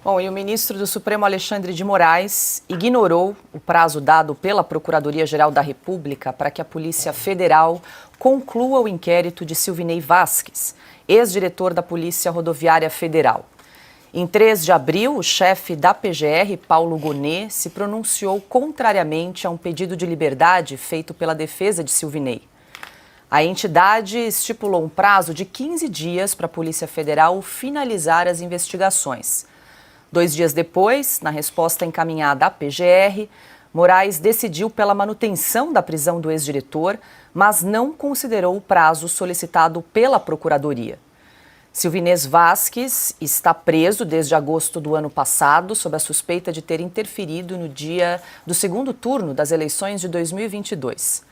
Bom, e o ministro do Supremo, Alexandre de Moraes, ignorou o prazo dado pela Procuradoria-Geral da República para que a Polícia Federal conclua o inquérito de Silvinei Vasquez, ex-diretor da Polícia Rodoviária Federal. Em 3 de abril, o chefe da PGR, Paulo Gonet, se pronunciou contrariamente a um pedido de liberdade feito pela defesa de Silvinei. A entidade estipulou um prazo de 15 dias para a Polícia Federal finalizar as investigações. 2 dias depois, na resposta encaminhada à PGR, Moraes decidiu pela manutenção da prisão do ex-diretor, mas não considerou o prazo solicitado pela Procuradoria. Silvinei Vasquez está preso desde agosto do ano passado, sob a suspeita de ter interferido no dia do segundo turno das eleições de 2022.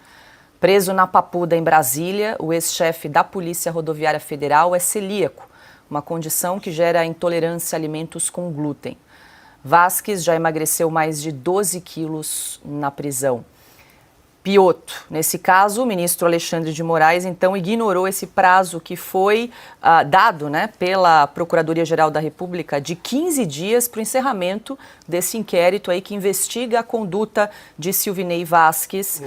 Preso na Papuda, em Brasília, o ex-chefe da Polícia Rodoviária Federal é celíaco, uma condição que gera intolerância a alimentos com glúten. Vasquez já emagreceu mais de 12 quilos na prisão. Pioto. Nesse caso, o ministro Alexandre de Moraes, então, ignorou esse prazo que foi dado pela Procuradoria-Geral da República de 15 dias para o encerramento desse inquérito aí que investiga a conduta de Silvinei Vasquez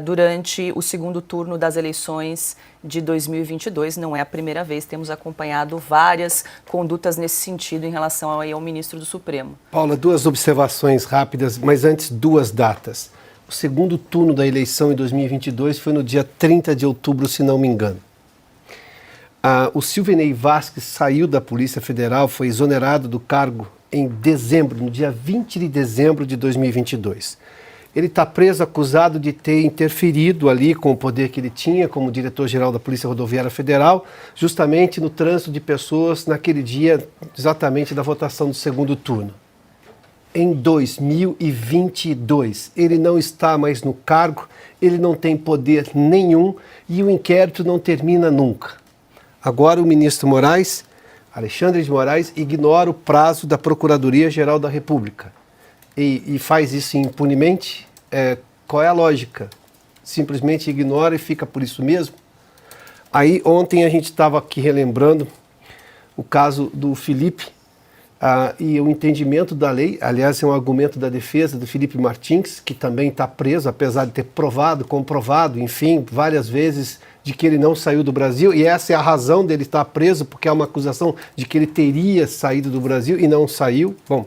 durante o segundo turno das eleições de 2022. Não é a primeira vez, temos acompanhado várias condutas nesse sentido em relação ao ministro do Supremo. Paula, 2 observações rápidas, mas antes 2 datas. O segundo turno da eleição em 2022 foi no dia 30 de outubro, se não me engano. O Silvinei Vasquez saiu da Polícia Federal, foi exonerado do cargo em dezembro, no dia 20 de dezembro de 2022. Ele está preso, acusado de ter interferido ali com o poder que ele tinha como diretor-geral da Polícia Rodoviária Federal, justamente no trânsito de pessoas naquele dia, exatamente da votação do segundo turno. Em 2022, ele não está mais no cargo, ele não tem poder nenhum e o inquérito não termina nunca. Agora o ministro Moraes, Alexandre de Moraes, ignora o prazo da Procuradoria-Geral da República e faz isso impunemente. Qual é a lógica? Simplesmente ignora e fica por isso mesmo? Aí ontem a gente estava aqui relembrando o caso do Felipe, e o entendimento da lei, aliás, é um argumento da defesa do Felipe Martins, que também está preso, apesar de ter comprovado, enfim, várias vezes, de que ele não saiu do Brasil, e essa é a razão dele estar preso, porque é uma acusação de que ele teria saído do Brasil e não saiu. Bom,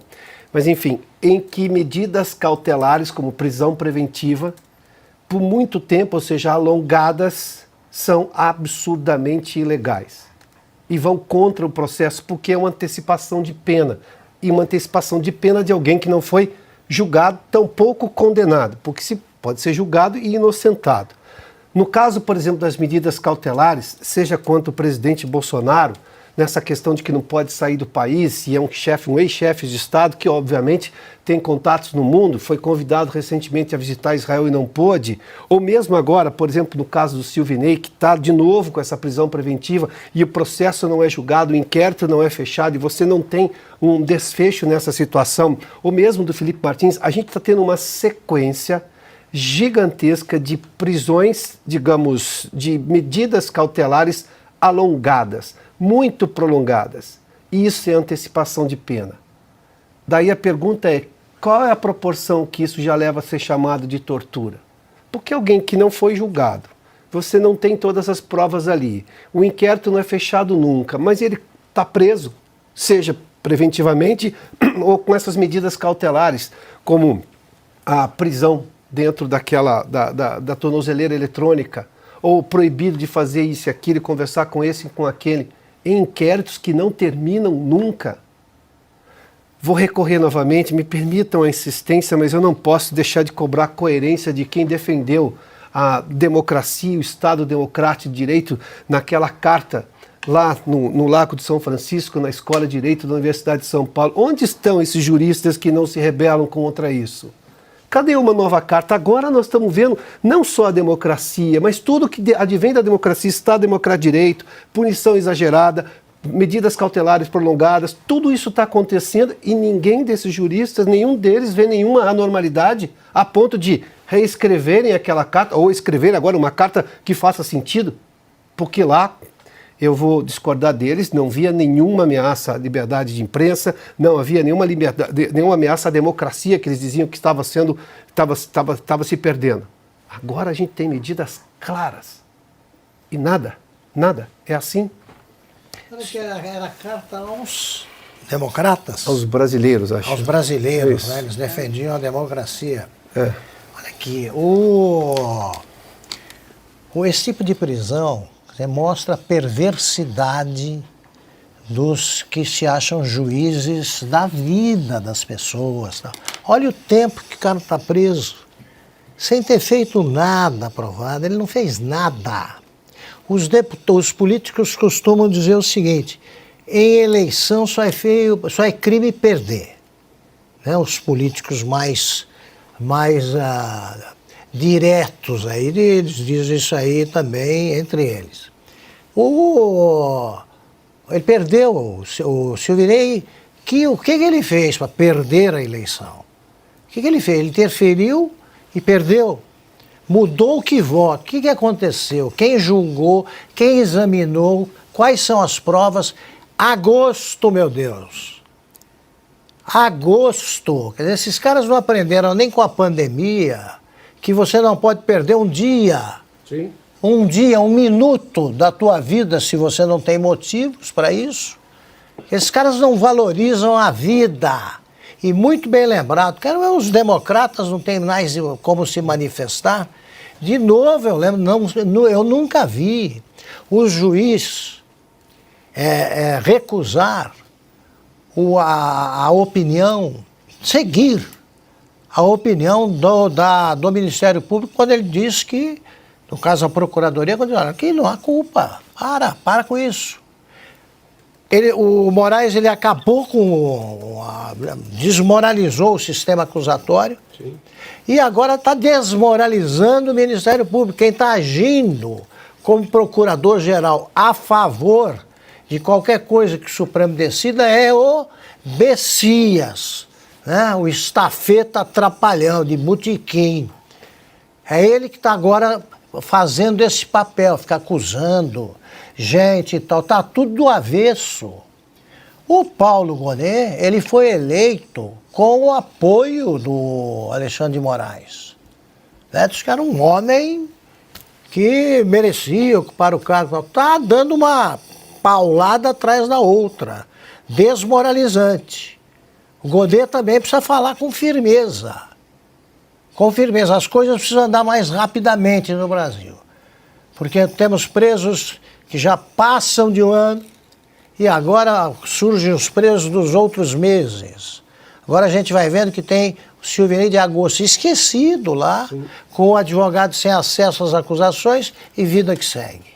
mas enfim, em que medidas cautelares, como prisão preventiva, por muito tempo, ou seja, alongadas, são absurdamente ilegais e vão contra o processo, porque é uma antecipação de pena, e uma antecipação de pena de alguém que não foi julgado, tampouco condenado, porque pode ser julgado e inocentado. No caso, por exemplo, das medidas cautelares, seja quanto o presidente Bolsonaro, nessa questão de que não pode sair do país, e é um ex-chefe de Estado que, obviamente, tem contatos no mundo, foi convidado recentemente a visitar Israel e não pôde, ou mesmo agora, por exemplo, no caso do Silvinei, que está de novo com essa prisão preventiva e o processo não é julgado, o inquérito não é fechado e você não tem um desfecho nessa situação, ou mesmo do Felipe Martins, a gente está tendo uma sequência gigantesca de prisões, digamos, de medidas cautelares alongadas, muito prolongadas. E isso é antecipação de pena. Daí a pergunta é, qual é a proporção que isso já leva a ser chamado de tortura? Porque alguém que não foi julgado, você não tem todas as provas ali, o inquérito não é fechado nunca, mas ele está preso, seja preventivamente ou com essas medidas cautelares, como a prisão dentro da tornozeleira eletrônica, ou proibido de fazer isso e aquilo, conversar com esse e com aquele, em inquéritos que não terminam nunca. Vou recorrer novamente, me permitam a insistência, mas eu não posso deixar de cobrar a coerência de quem defendeu a democracia, o Estado Democrático de Direito, naquela carta lá no Lago de São Francisco, na Escola de Direito da Universidade de São Paulo. Onde estão esses juristas que não se rebelam contra isso? Cadê uma nova carta? Agora nós estamos vendo não só a democracia, mas tudo que advém da democracia, Estado Democrático de Direito, punição exagerada, medidas cautelares prolongadas, tudo isso está acontecendo e ninguém desses juristas, nenhum deles vê nenhuma anormalidade a ponto de reescreverem aquela carta ou escreverem agora uma carta que faça sentido, porque lá eu vou discordar deles, não havia nenhuma ameaça à liberdade de imprensa, não havia nenhuma ameaça à democracia que eles diziam que estava se perdendo. Agora a gente tem medidas claras. E nada. É assim. Era carta aos democratas? Aos brasileiros, acho. Aos brasileiros, né? Eles defendiam a democracia. É. Olha aqui, esse tipo de prisão mostra a perversidade dos que se acham juízes da vida das pessoas. Tá? Olha o tempo que o cara está preso, sem ter feito nada aprovado, ele não fez nada. Os políticos costumam dizer o seguinte: em eleição só é crime perder. Né? Os políticos mais diretos aí, eles dizem isso aí também entre eles. Ele perdeu, o Silvinei, o que ele fez para perder a eleição? O que ele fez? Ele interferiu e perdeu. Mudou o que vota. O que aconteceu? Quem julgou? Quem examinou? Quais são as provas? Agosto, meu Deus. Agosto. Quer dizer, esses caras não aprenderam nem com a pandemia que você não pode perder um dia. Sim. Um dia, um minuto da tua vida se você não tem motivos para isso. Esses caras não valorizam a vida. E muito bem lembrado, os democratas não têm mais como se manifestar. De novo, eu lembro, eu nunca vi o juiz recusar a opinião, seguir a opinião do Ministério Público quando ele diz que, no caso a Procuradoria, quando diz que não há culpa, para com isso. O Moraes ele acabou desmoralizou o sistema acusatório. Sim. E agora está desmoralizando o Ministério Público. Quem está agindo como procurador-geral a favor de qualquer coisa que o Supremo decida é o Bessias, né? O estafeta atrapalhão de botequim. É ele que está agora fazendo esse papel, fica acusando gente e tal, tá tudo do avesso. O Paulo Gonet, ele foi eleito com o apoio do Alexandre de Moraes. Né? Diz que era um homem que merecia ocupar o cargo. Tá dando uma paulada atrás da outra, desmoralizante. O Gonet também precisa falar com firmeza. Com firmeza. As coisas precisam andar mais rapidamente no Brasil. Porque temos presos que já passam de um ano e agora surgem os presos dos outros meses. Agora a gente vai vendo que tem o Silvinei de agosto esquecido lá, sim, com o advogado sem acesso às acusações e vida que segue.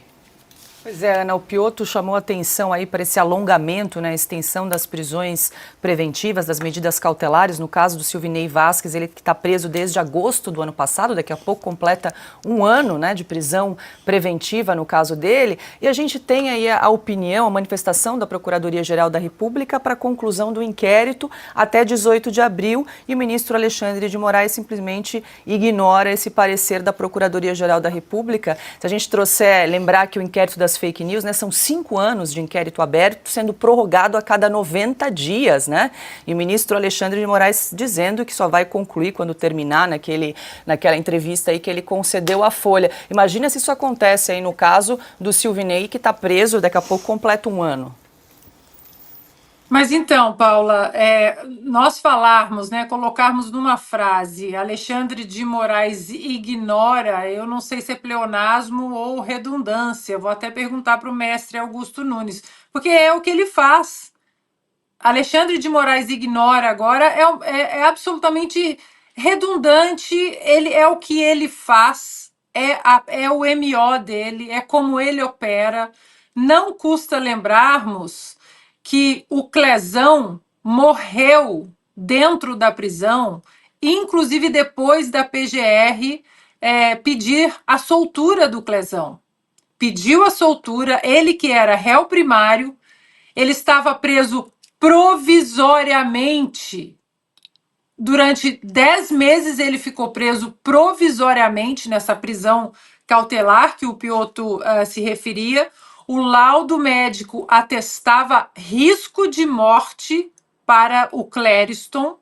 Pois é, Ana, o Piotto chamou atenção aí para esse alongamento, né, extensão das prisões preventivas, das medidas cautelares. No caso do Silvinei Vasquez, ele que está preso desde agosto do ano passado, daqui a pouco completa um ano, né, de prisão preventiva no caso dele. E a gente tem aí a opinião, a manifestação da Procuradoria-Geral da República para a conclusão do inquérito até 18 de abril e o ministro Alexandre de Moraes simplesmente ignora esse parecer da Procuradoria-Geral da República. Se a gente lembrar que o inquérito das fake news, né, são 5 anos de inquérito aberto, sendo prorrogado a cada 90 dias, né? E o ministro Alexandre de Moraes dizendo que só vai concluir quando terminar naquela entrevista aí que ele concedeu à Folha. Imagina se isso acontece aí no caso do Silvinei, que está preso, daqui a pouco completa um ano. Mas então, Paula, nós falarmos, né, colocarmos numa frase Alexandre de Moraes ignora, eu não sei se é pleonasmo ou redundância, vou até perguntar para o mestre Augusto Nunes, porque é o que ele faz. Alexandre de Moraes ignora agora, é absolutamente redundante, é o que ele faz, é o MO dele, é como ele opera. Não custa lembrarmos que o Clezão morreu dentro da prisão, inclusive depois da PGR pedir a soltura do Clezão. Pediu a soltura, ele que era réu primário, ele estava preso provisoriamente. Durante 10 meses ele ficou preso provisoriamente nessa prisão cautelar que o Piotto se referia. O laudo médico atestava risco de morte para o Clériston.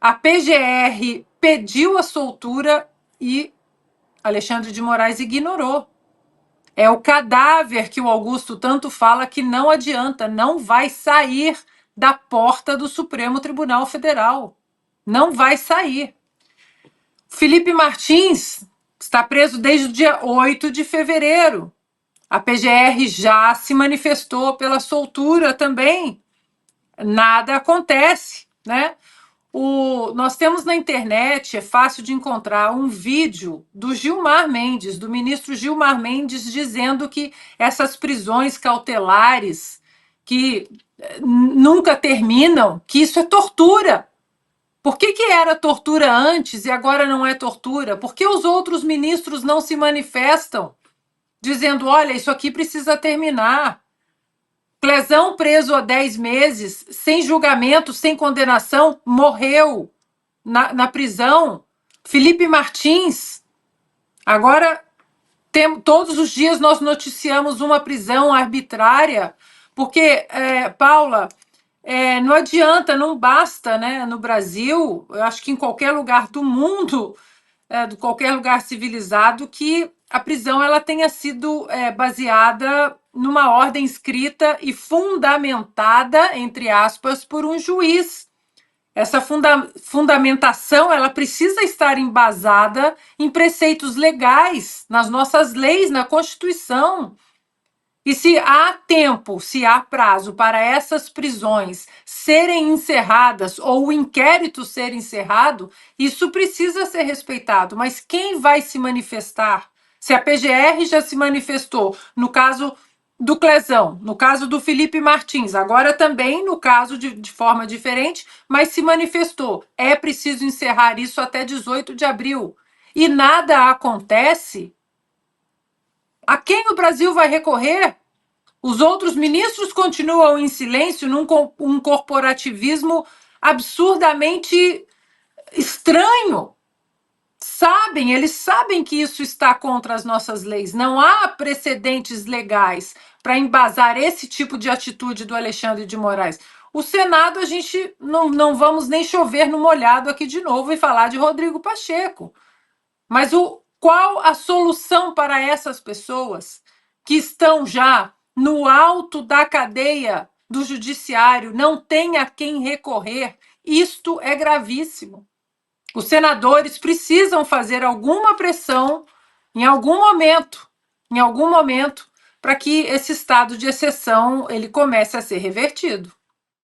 A PGR pediu a soltura e Alexandre de Moraes ignorou. É o cadáver que o Augusto tanto fala que não adianta, não vai sair da porta do Supremo Tribunal Federal. Não vai sair. Felipe Martins está preso desde o dia 8 de fevereiro. A PGR já se manifestou pela soltura também. Nada acontece, né? Nós temos na internet, é fácil de encontrar, um vídeo do Gilmar Mendes, do ministro Gilmar Mendes, dizendo que essas prisões cautelares que nunca terminam, que isso é tortura. Por que era tortura antes e agora não é tortura? Por que os outros ministros não se manifestam dizendo, olha, isso aqui precisa terminar? Clezão preso há 10 meses, sem julgamento, sem condenação, morreu na prisão. Felipe Martins, agora todos os dias nós noticiamos uma prisão arbitrária, porque, Paula, não adianta, não basta, né? No Brasil, eu acho que em qualquer lugar do mundo, de qualquer lugar civilizado, que a prisão ela tenha sido baseada numa ordem escrita e fundamentada, entre aspas, por um juiz. Essa fundamentação ela precisa estar embasada em preceitos legais, nas nossas leis, na Constituição. E se há tempo, se há prazo para essas prisões serem encerradas ou o inquérito ser encerrado, isso precisa ser respeitado. Mas quem vai se manifestar? Se a PGR já se manifestou no caso do Clezão, no caso do Felipe Martins, agora também no caso de forma diferente, mas se manifestou. É preciso encerrar isso até 18 de abril. E nada acontece. A quem o Brasil vai recorrer? Os outros ministros continuam em silêncio num corporativismo absurdamente estranho. Eles sabem que isso está contra as nossas leis. Não há precedentes legais para embasar esse tipo de atitude do Alexandre de Moraes. O Senado, a gente não vamos nem chover no molhado aqui de novo e falar de Rodrigo Pacheco. Mas qual a solução para essas pessoas que estão já no alto da cadeia do judiciário, não tem a quem recorrer? Isto é gravíssimo. Os senadores precisam fazer alguma pressão em algum momento, para que esse estado de exceção ele comece a ser revertido.